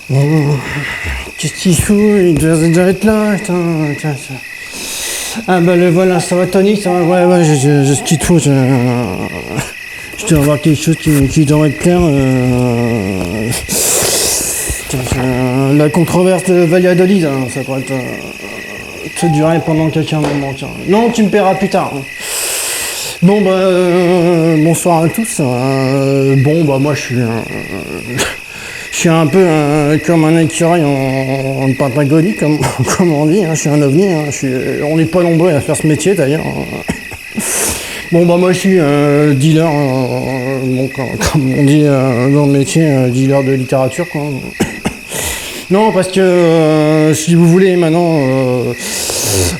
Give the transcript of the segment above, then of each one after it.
Qu'est-ce qu'il fout? Il doit être là. Attends, tiens. Ah bah le voilà, ça va Tony, ça va. Ouais, j'ai ce qu'il te faut. Je dois avoir quelque chose qui devrait te plaire. La controverse de Valladolid, hein, ça pourrait te durer pendant quelques moments. Tiens. Non, tu me paieras plus tard. Hein. Bon bah bonsoir à tous. Bon bah moi je suis un peu comme un écureuil en Patagonie, comme on dit. Hein, je suis un ovni. Hein, on n'est pas nombreux à faire ce métier d'ailleurs. Bon bah moi je suis dealer, bon, comme on dit dans le métier, dealer de littérature quoi. Non parce que si vous voulez maintenant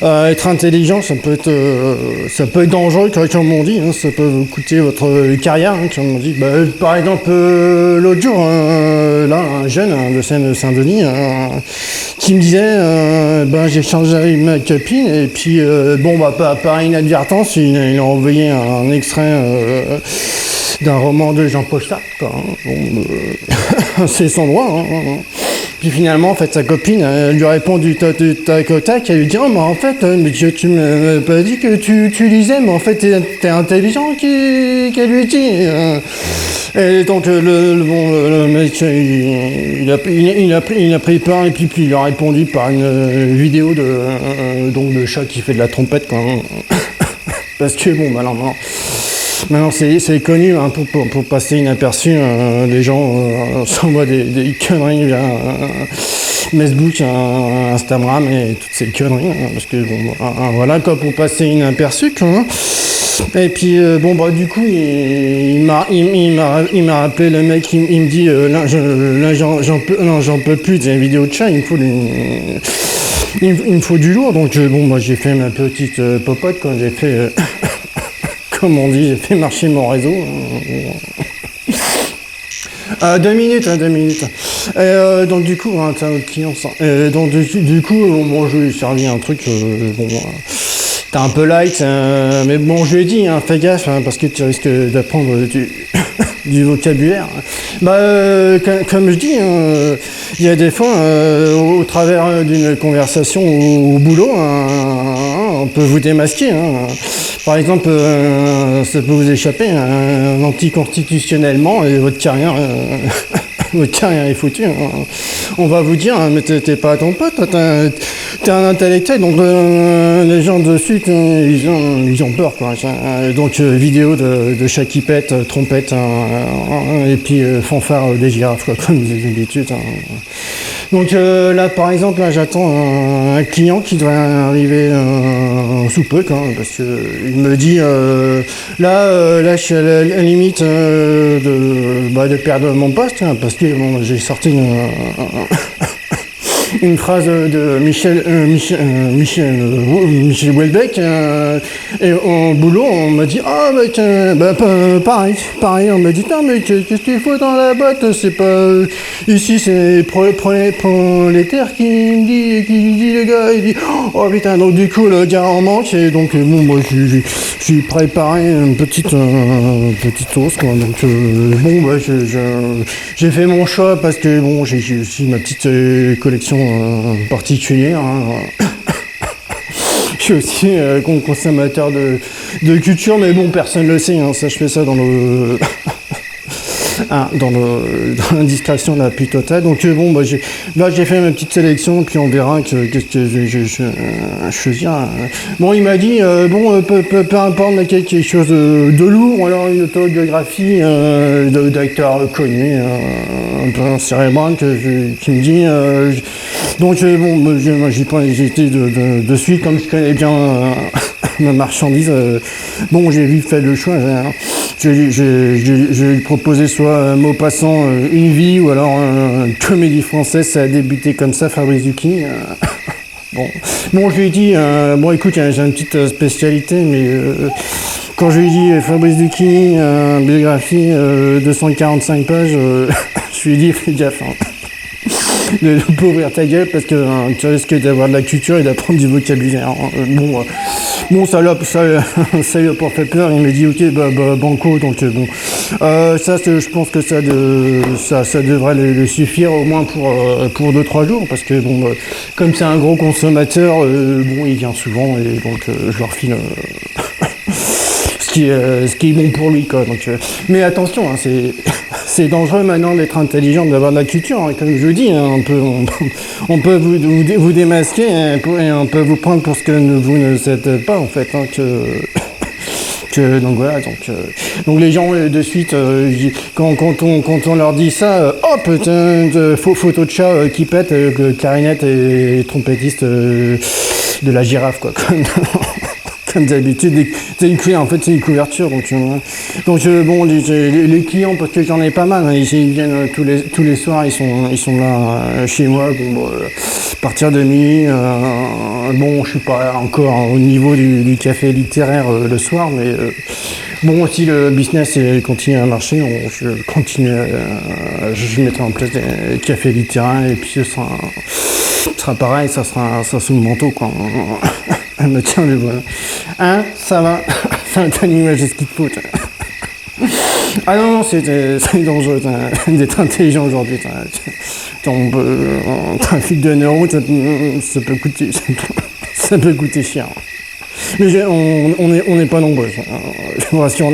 être intelligent, ça peut être dangereux comme on dit, hein, ça peut vous coûter votre carrière, hein, comme on dit. Bah, par exemple l'autre jour, là un jeune de Seine-Saint-Denis qui me disait j'ai changé avec ma copine et puis bon bah par inadvertance il a envoyé un extrait d'un roman de Jean-Paul Sartre quoi, hein. Bon, c'est son droit hein. Puis finalement, en fait, sa copine, elle lui répond du tac au tac, elle lui dit « Oh, mais en fait, mais tu m'as pas dit que tu lisais, mais en fait, t'es intelligent qu'elle lui dit. » Et donc, le mec, il a pris peur, et puis il a répondu par une vidéo de chat qui fait de la trompette, quoi. Parce que, bon, bah non. Maintenant c'est connu hein, pour passer inaperçu, les gens s'envoient des conneries via Facebook, Instagram et toutes ces conneries, hein, parce que bon, voilà quoi, pour passer inaperçu quoi. Hein. Et puis bon bah du coup il m'a rappelé le mec, il me dit là j'en peux plus des vidéos de chat, il me faut du lourd, donc bon moi j'ai fait ma petite popote quand j'ai fait comme on dit, j'ai fait marcher mon réseau. 2 minutes. Et donc du coup, t'as un autre client. Donc du coup, bon, je lui ai servi un truc. T'es un peu light, mais bon, je lui ai dit, hein, fais gaffe, hein, parce que tu risques d'apprendre du vocabulaire. Comme je dis, il y a des fois, au travers d'une conversation au boulot, on peut vous démasquer. Hein. Par exemple, ça peut vous échapper anticonstitutionnellement et votre carrière est foutue. Hein. On va vous dire, mais t'es pas à ton pote, t'es un intellectuel, donc les gens dessus, ils ont peur. Quoi. Donc vidéo de chat qui pète, trompette, et puis fanfare des girafes, quoi, comme d'habitude. Hein. Donc là, par exemple, là, j'attends un client qui devrait arriver sous peu, quoi, parce que il me dit là, je suis à la limite de perdre mon poste, hein, parce que bon, j'ai sorti une phrase de Michel Houellebecq et au boulot on m'a dit pareil on m'a dit non mais qu'est-ce qu'il faut dans la boîte, c'est pas ici c'est prolétaire qui dit le gars, il dit oh putain, donc du coup le gars en manque et donc bon moi j'ai préparé une petite sauce quoi, donc bon bah j'ai fait mon choix parce que bon j'ai aussi ma petite collection particulière. Hein. Je suis aussi consommateur de culture, mais bon, personne ne le sait. Hein. Ça, je fais ça dans l'indiscrétion la plus totale. Donc bon, j'ai fait ma petite sélection, puis on verra qu'est-ce que je choisir. Bon, il m'a dit peu importe, mais quelque chose de lourd, ou alors une autobiographie d'acteur connu, un peu cérébral, qui me dit. Donc bon, j'ai pas hésité de suite, comme je connais bien ma marchandise. Bon, j'ai vite fait le choix. Je lui proposé soit Maupassant, Une vie, ou alors une comédie française, ça a débuté comme ça, Fabrice Luchini. Bon, je lui ai dit, bon écoute, j'ai une petite spécialité, mais quand je lui ai dit Fabrice Luchini, biographie, 245 pages, je lui ai dit fais gaffe. Hein. de pas ouvrir ta gueule parce que tu risques d'avoir de la culture et d'apprendre du vocabulaire. Bon, ça lui a pas fait peur. Il m'a dit ok, banco. Donc bon, ça, je pense que ça devrait le suffire au moins pour 2-3 jours parce que bon, comme c'est un gros consommateur, bon, il vient souvent et donc je leur file. Ce qui est bon pour lui, quoi. Donc, mais attention, hein, c'est dangereux maintenant d'être intelligent, d'avoir de la culture. Hein. Comme je vous dis, hein, on peut vous démasquer hein, et on peut vous prendre pour ce que vous ne êtes pas, en fait. Hein, donc voilà, donc les gens de suite, quand on leur dit ça, hop, photo de chat qui pète, clarinette et trompettiste de la girafe, quoi. Comme d'habitude, en fait c'est une couverture, donc bon, les clients, parce que j'en ai pas mal, hein, ils viennent tous les soirs, ils sont là chez moi, bon, à partir de minuit, bon, je suis pas encore au niveau du café littéraire le soir, mais bon, si le business continue à marcher, je continue, je mettrai en place des cafés littéraires, et puis ce sera pareil, ça sera sous le manteau, quoi. Mais tiens, le voilà. Hein, ça va. T'as l'image de ce qu'il te faut. Ah non, c'est dangereux d'être intelligent aujourd'hui. Un fil de neurones, ça peut coûter cher. Mais on n'est pas nombreux. Je vous rassure,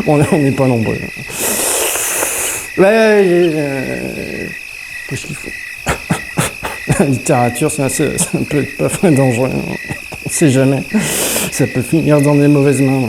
on n'est pas nombreux. Ouais, tout ce qu'il faut. La littérature, ça peut être pas très dangereux. On sait jamais. Ça peut finir dans des mauvaises mains.